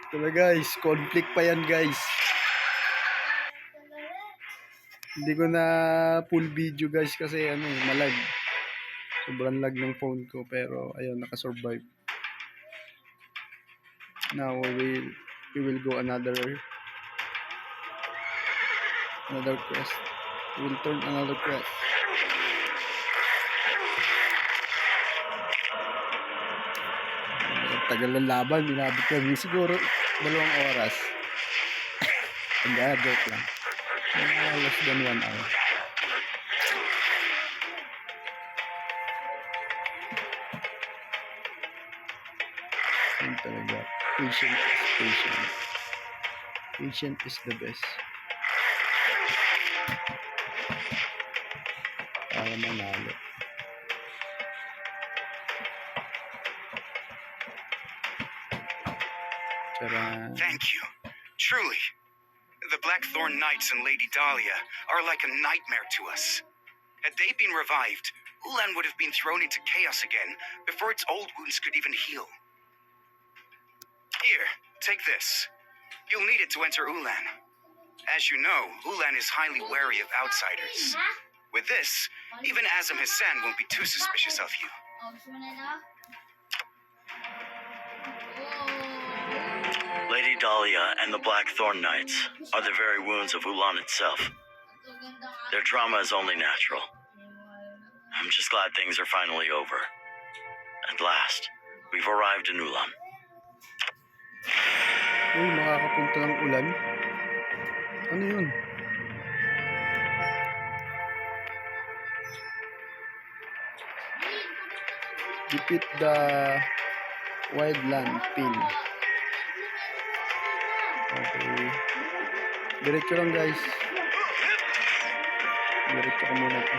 Ito na guys, conflict pa yan guys. Hindi ko na full video guys kasi malag. Sobrang lag ng phone ko pero ayun, nakasurvive. Now we will go another quest. We will turn another quest. Tagal ng laban, inabot kami siguro 2 oras. Hindi, joke lang. Less than 1 hour. Yun talaga. Patient is patient. Patient is the best. Para manalo. Tara. Thank you. Truly. The Blackthorn Knights and Lady Dahlia are like a nightmare to us. Had they been revived, Ulan would have been thrown into chaos again before its old wounds could even heal. Here, take this. You'll need it to enter Ulan. As you know, Ulan is highly wary of outsiders. With this, even Azam Hassan won't be too suspicious of you. Lady Dahlia and the Blackthorn Knights are the very wounds of Ulan itself. Their trauma is only natural. I'm just glad things are finally over. At last, we've arrived in Ulan. Uy, makakapunta ng ulan. Ano yun? Defeat the wildland pin. Okay. Diretso lang guys. Diretso ko muna to.